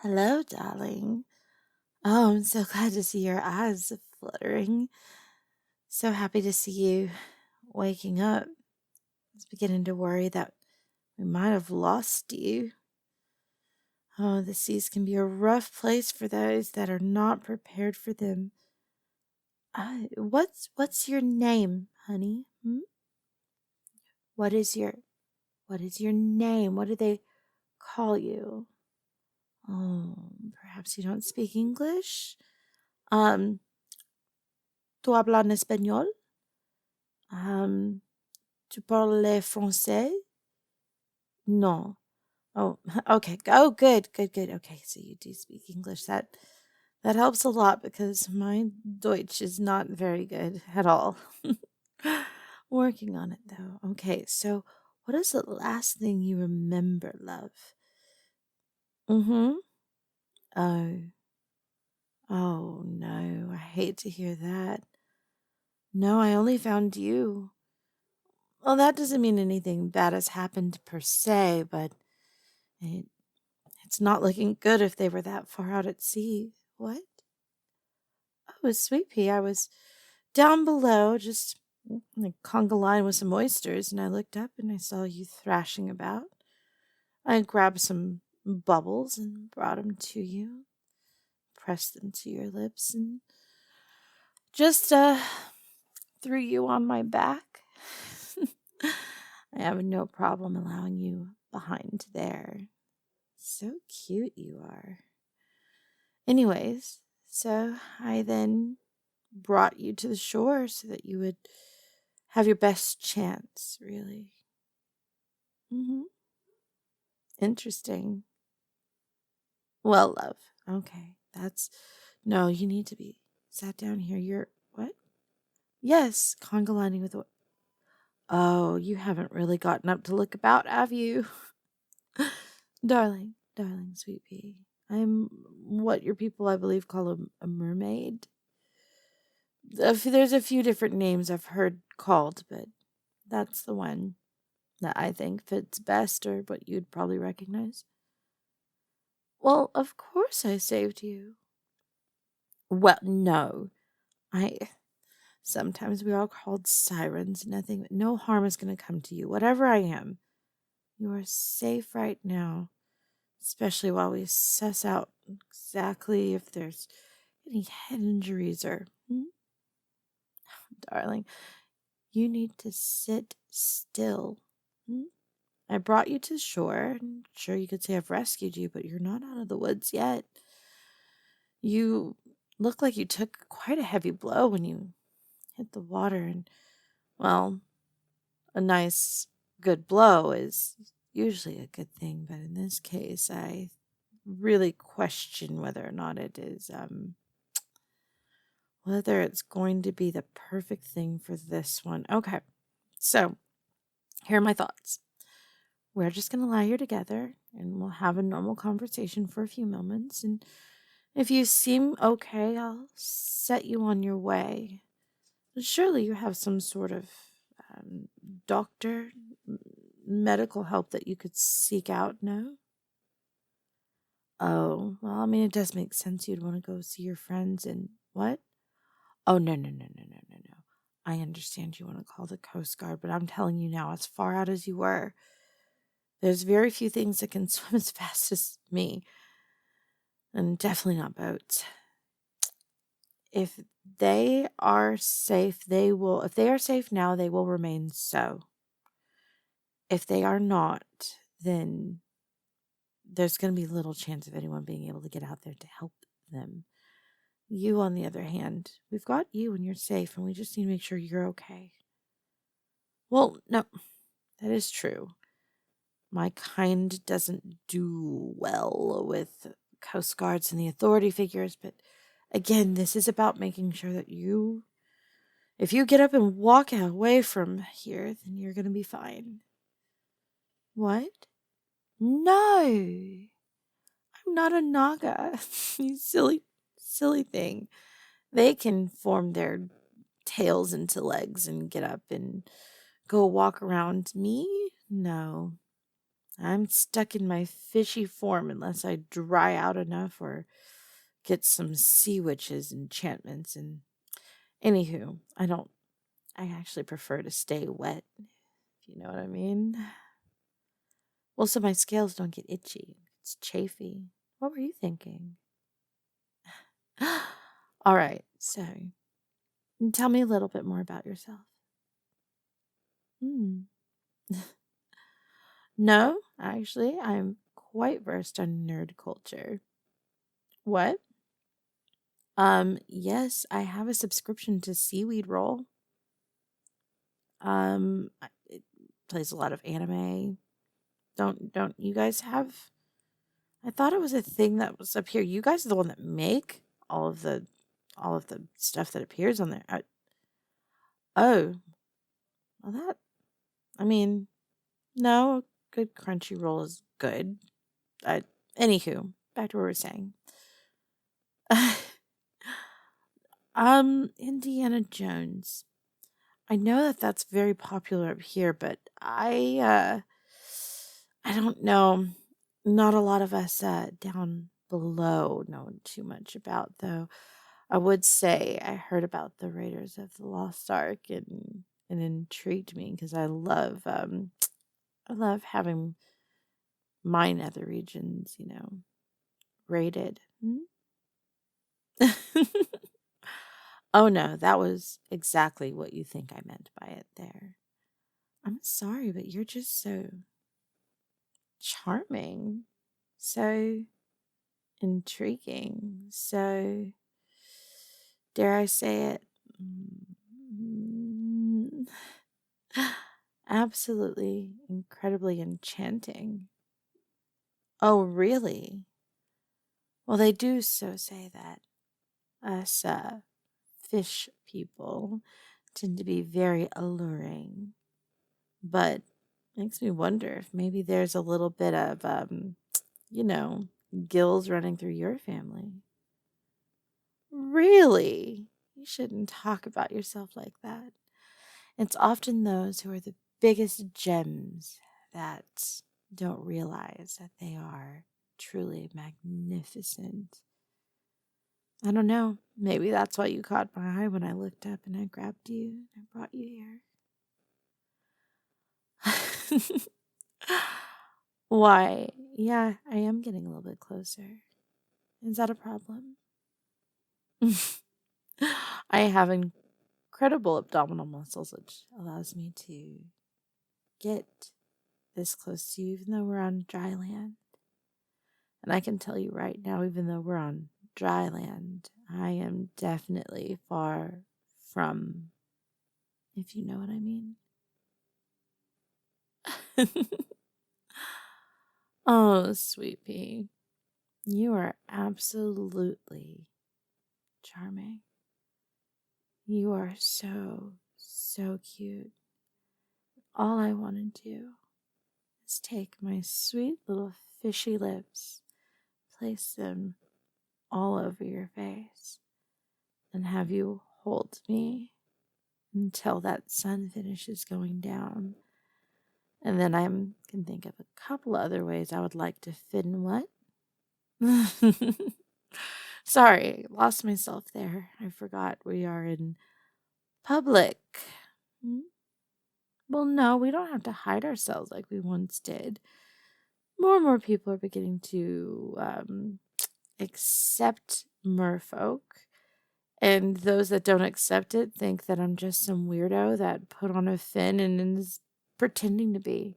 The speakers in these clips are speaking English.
Hello, darling. Oh, I'm so glad to see your eyes fluttering. So happy to see you waking up. I was beginning to worry that we might have lost you. Oh, the seas can be a rough place for those that are not prepared for them. What's your name, honey? What is your what is your name? What do they call you? Oh, perhaps you don't speak English. Um, ¿Tú hablas en español? Um, Tu parles français? No. Oh, okay. Oh, good, good, good. Okay, so you do speak English. That helps a lot because my Deutsch is not very good at all. Working on it though. Okay, so what is the last thing you remember, love? Mm-hmm. Oh. Oh no, I hate to hear that. No, I only found you. Well, that doesn't mean anything bad has happened per se, but it it's not looking good if they were that far out at sea. What? Oh, sweet pea. I was down below, just in a conga line with some oysters, and I looked up and I saw you thrashing about. I grabbed some bubbles and brought them to you, pressed them to your lips, and just threw you on my back. I have no problem allowing you behind there. So cute you are. Anyways, so I then brought you to the shore so that you would have your best chance, really. Mm-hmm. Interesting. Well, love. Okay, that's no. You need to be sat down here. You're what? Yes, conga lining with what? Oh, you haven't really gotten up to look about, have you? Darling, darling, sweet pea. I'm what your people, I believe, call a mermaid. There's a few different names I've heard called, but that's the one that I think fits best or what you'd probably recognize. Well, of course I saved you. Well, no. I sometimes we are called sirens. No harm is going to come to you. Whatever I am, you are safe right now, especially while we suss out exactly if there's any head injuries or darling, you need to sit still. Hmm? I brought you to shore. Sure, you could say I've rescued you, but you're not out of the woods yet. You look like you took quite a heavy blow when you hit the water, and, well, a nice, good blow is usually a good thing, but in this case, I really question whether or not it is, whether it's going to be the perfect thing for this one. Okay, so here are my thoughts. We're just going to lie here together and we'll have a normal conversation for a few moments. And if you seem okay, I'll set you on your way. Surely you have some sort of doctor, medical help that you could seek out, no? Oh, well, I mean, it does make sense you'd want to go see your friends and what? Oh, no, no, no, no, no, no, no. I understand you want to call the Coast Guard, but I'm telling you now, as far out as you were, there's very few things that can swim as fast as me, and definitely not boats. If they are safe, they will, if they are safe now, they will remain so. If they are not, then there's going to be little chance of anyone being able to get out there to help them. You, on the other hand, we've got you and you're safe, and we just need to make sure you're okay. Well, no, that is true. My kind doesn't do well with Coast Guards and the authority figures, but again, this is about making sure that if you get up and walk away from here, then you're going to be fine. What? No, I'm not a Naga. You silly, silly thing. They can form their tails into legs and get up and go walk around me? No. I'm stuck in my fishy form unless I dry out enough or get some sea witches enchantments. And anywho, I actually prefer to stay wet, if you know what I mean. Well, so my scales don't get itchy. It's chafy. What were you thinking? All right, so tell me a little bit more about yourself. Hmm. No, actually, I'm quite versed on nerd culture. What? Yes, I have a subscription to Seaweed Roll. It plays a lot of anime. Don't you guys have? I thought it was a thing that was up here. You guys are the one that make all of the stuff that appears on there. Oh, well I mean, no, good Crunchyroll is good. I, Anywho, back to what we were saying. Indiana Jones. I know that that's very popular up here, but I don't know. Not a lot of us down below know too much about, though. I would say I heard about the Raiders of the Lost Ark and it intrigued me because I love having my nether regions, raided. Oh no, that was exactly what you think I meant by it there. I'm sorry, but you're just so charming, so intriguing, so, dare I say it, mm, absolutely incredibly enchanting. Oh, really? Well, they do so say that us fish people tend to be very alluring, but makes me wonder if maybe there's a little bit of, you know, gills running through your family. Really? You shouldn't talk about yourself like that. It's often those who are the biggest gems that don't realize that they are truly magnificent. I don't know. Maybe that's why you caught my eye when I looked up and I grabbed you and I brought you here. Why? Yeah, I am getting a little bit closer. Is that a problem? I have incredible abdominal muscles, which allows me to get this close to you, even though we're on dry land. And I can tell you right now, even though we're on dry land, I am definitely far from, if you know what I mean. Oh, sweet pea. You are absolutely charming. You are so, so cute. All I want to do is take my sweet little fishy lips, place them all over your face, and have you hold me until that sun finishes going down. And then I can think of a couple other ways I would like to fit in what? Sorry, lost myself there. I forgot we are in public. Well, no, we don't have to hide ourselves like we once did. More and more people are beginning to accept merfolk. And those that don't accept it think that I'm just some weirdo that put on a fin and is pretending to be.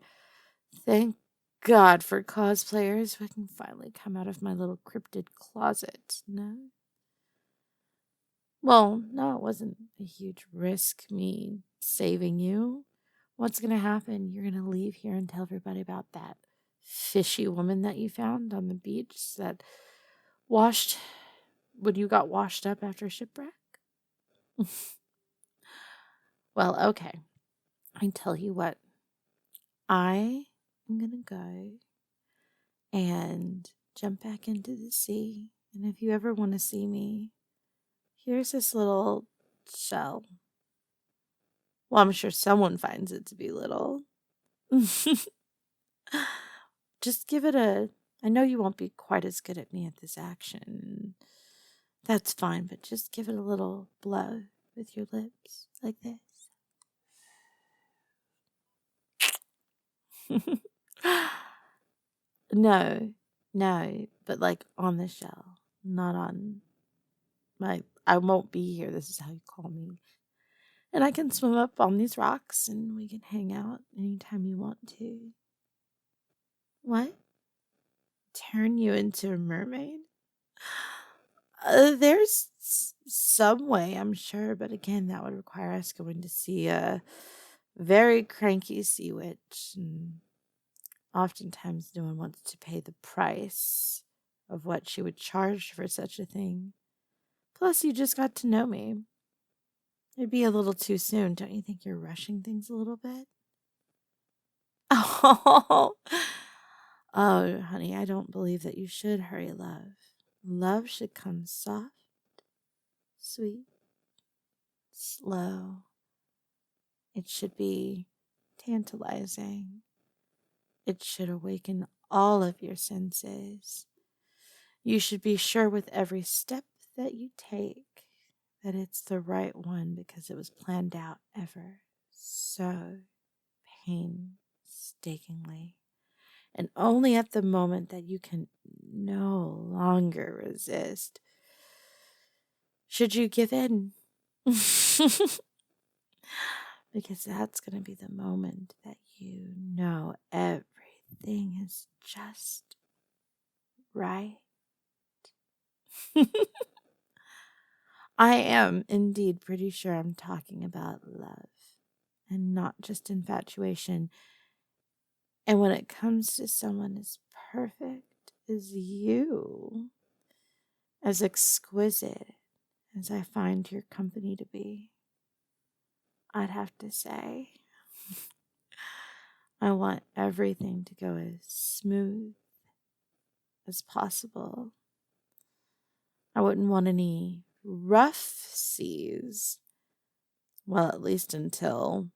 Thank God for cosplayers who can finally come out of my little cryptid closet. No? Well, no, it wasn't a huge risk, me saving you. What's going to happen? You're going to leave here and tell everybody about that fishy woman that you found on the beach that washed when you got washed up after shipwreck? Well, okay. I tell you what, I am going to go and jump back into the sea. And if you ever want to see me, here's this little shell. Well, I'm sure someone finds it to be little. just give it a. I know you won't be quite as good at me at this action. That's fine, but just give it a little blow with your lips like this. No, no, but like on the shell, not on my. I won't be here. This is how you call me. And I can swim up on these rocks and we can hang out anytime you want to. What? Turn you into a mermaid? There's some way, I'm sure, but again, that would require us going to see a very cranky sea witch. And oftentimes, no one wants to pay the price of what she would charge for such a thing. Plus, you just got to know me. It'd be a little too soon. Don't you think you're rushing things a little bit? Oh, oh, honey, I don't believe that you should hurry love. Love should come soft, sweet, slow. It should be tantalizing. It should awaken all of your senses. You should be sure with every step that you take that it's the right one because it was planned out ever so painstakingly. And only at the moment that you can no longer resist should you give in. Because that's going to be the moment that you know everything is just right. I am indeed pretty sure I'm talking about love and not just infatuation. And when it comes to someone as perfect as you, as exquisite as I find your company to be, I'd have to say I want everything to go as smooth as possible. I wouldn't want any rough seas. Well, at least until.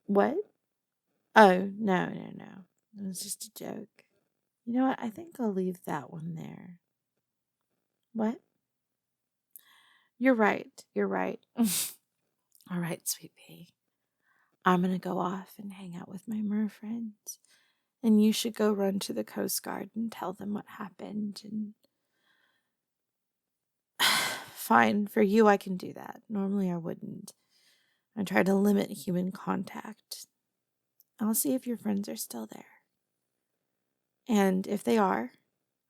What? Oh, no, no, no. It was just a joke. You know what? I think I'll leave that one there. What? You're right. You're right. All right, sweet pea. I'm going to go off and hang out with my mer friends. And you should go run to the Coast Guard and tell them what happened. And fine, for you, I can do that. Normally, I wouldn't. I try to limit human contact. I'll see if your friends are still there. And if they are,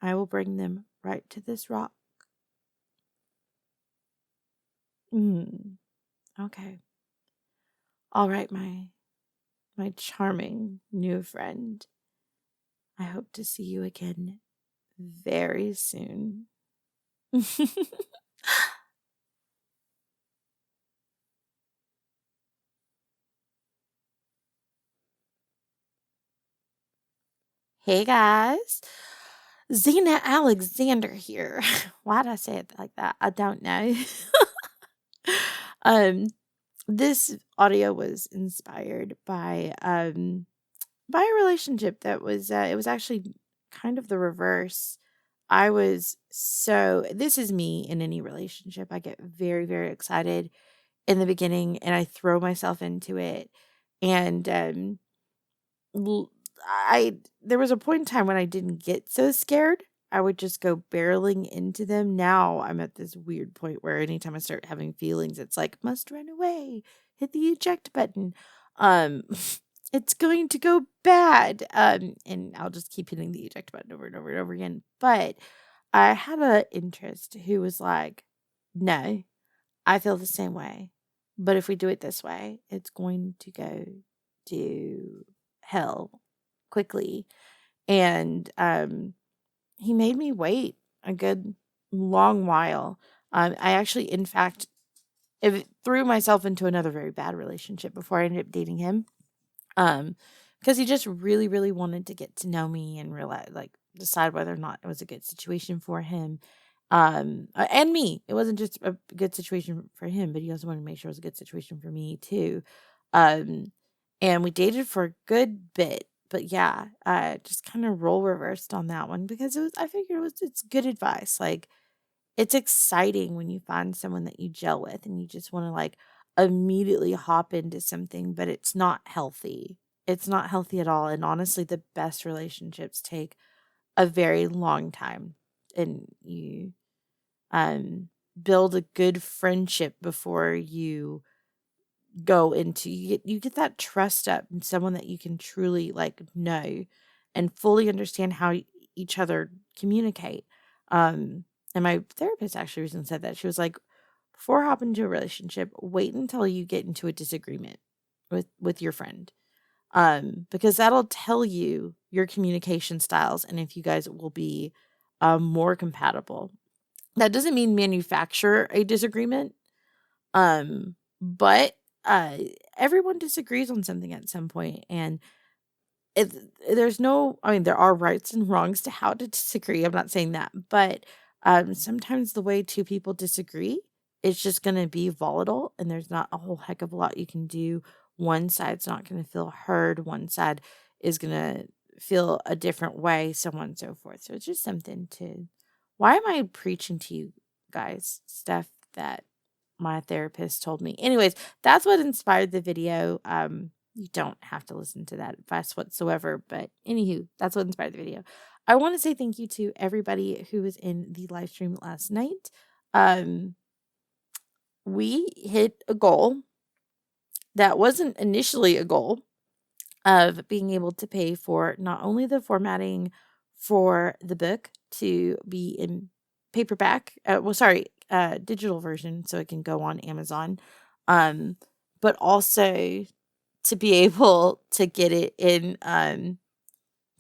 I will bring them right to this rock. Okay. All right, my charming new friend. I hope to see you again very soon. Hey guys, Zena Alexander here. Why'd I say it like that? I don't know. um, this audio was inspired by a relationship that was it was actually kind of the reverse. This is me in any relationship. I get very, very excited in the beginning and I throw myself into it. And there was a point in time when I didn't get so scared. I would just go barreling into them. Now I'm at this weird point where anytime I start having feelings, it's like, must run away, hit the eject button. Um, it's going to go bad. And I'll just keep hitting the eject button over and over and over again. But I had an interest who was like, no, I feel the same way. But if we do it this way, it's going to go to hell quickly. And he made me wait a good long while. I actually, in fact, threw myself into another very bad relationship before I ended up dating him. Because he just really, really wanted to get to know me and realize, like, decide whether or not it was a good situation for him. And me. It wasn't just a good situation for him, but he also wanted to make sure it was a good situation for me too. Um, and we dated for a good bit. But yeah, just kind of role reversed on that one because I figured it's good advice. Like, it's exciting when you find someone that you gel with and you just want to like immediately hop into something, but it's not healthy. It's not healthy at all. And honestly, the best relationships take a very long time, and you um build a good friendship before you go into you get that trust up and someone that you can truly like know and fully understand how each other communicate. And my therapist actually recently said that she was like, before hopping into a relationship, wait until you get into a disagreement with your friend, because that'll tell you your communication styles and if you guys will be more compatible. That doesn't mean manufacture a disagreement, but uh, everyone disagrees on something at some point, and it, there's no. I mean, there are rights and wrongs to how to disagree. I'm not saying that, but sometimes the way two people disagree is just going to be volatile, and there's not a whole heck of a lot you can do. One side's not going to feel heard. One side is going to feel a different way, so on and so forth. So it's just something to. Why am I preaching to you guys stuff that my therapist told me? Anyways, that's what inspired the video. You don't have to listen to that advice whatsoever, but anywho, that's what inspired the video. I want to say thank you to everybody who was in the live stream last night. Um, we hit a goal that wasn't initially a goal of being able to pay for not only the formatting for the book to be in paperback, digital version so it can go on Amazon, um, but also to be able to get it in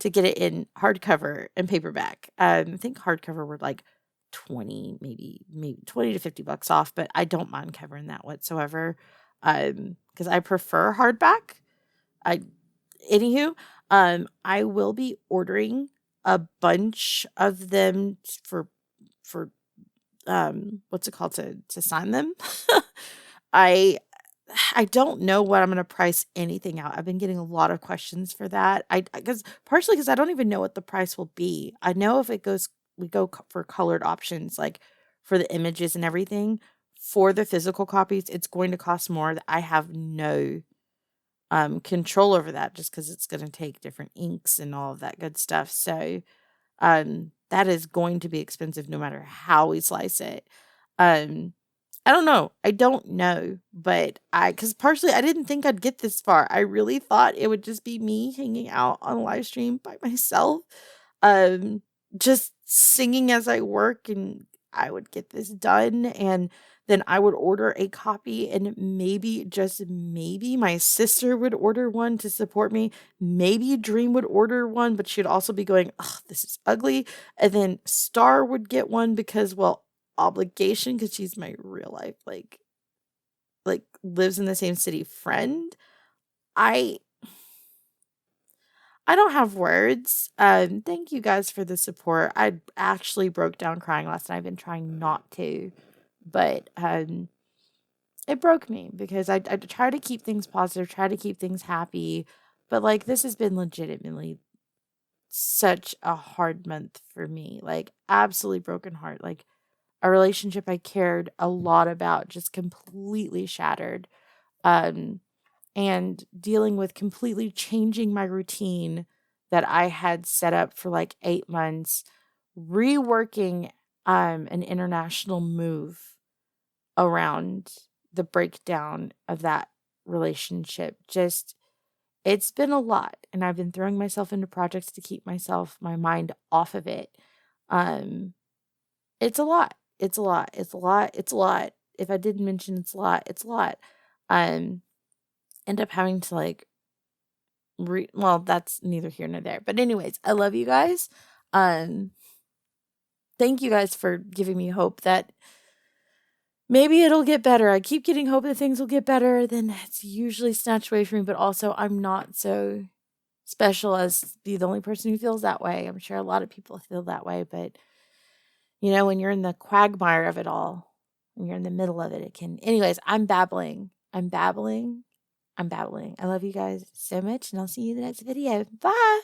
hardcover and paperback. I think hardcover were like 20, maybe 20 to $50 off, but I don't mind covering that whatsoever. Because I prefer hardback. I Anywho, I will be ordering a bunch of them for what's it called, to sign them. I I don't know what I'm gonna price anything out. I've been getting a lot of questions for that. I because partially because I don't even know what the price will be. I know if it goes we go for colored options, like for the images and everything. For the physical copies, it's going to cost more. I have no control over that just because it's gonna take different inks and all of that good stuff. So that is going to be expensive no matter how we slice it. Um, I don't know. I don't know, but because partially I didn't think I'd get this far. I really thought it would just be me hanging out on a live stream by myself, um, just singing as I work, and I would get this done, and then I would order a copy, and maybe, just maybe, my sister would order one to support me. Maybe Dream would order one, but she'd also be going, "Oh, this is ugly." And then Star would get one because, well, obligation, because she's my real life, like lives in the same city friend. I I don't have words. Thank you guys for the support. I actually broke down crying last night. I've been trying not to, but it broke me because I try to keep things positive, try to keep things happy, but like this has been legitimately such a hard month for me. Like absolutely broken heart. Like a relationship I cared a lot about just completely shattered. Um and dealing with completely changing my routine that I had set up for like 8 months, reworking an international move around the breakdown of that relationship. Just it's been a lot, and I've been throwing myself into projects to keep my mind off of it. Um it's a lot. It's a lot. It's a lot. It's a lot. If I didn't mention it's a lot, it's a lot. Um End up having to like well, that's neither here nor there. But anyways, I love you guys. Um, Thank you guys for giving me hope that maybe it'll get better. I keep getting hope that things will get better, then it's usually snatched away from me. But also, I'm not so special as be the only person who feels that way. I'm sure a lot of people feel that way, but when you're in the quagmire of it all, when you're in the middle of it, it can. Anyways, I'm babbling. I'm babbling. I'm babbling. I love you guys so much, and I'll see you in the next video. Bye!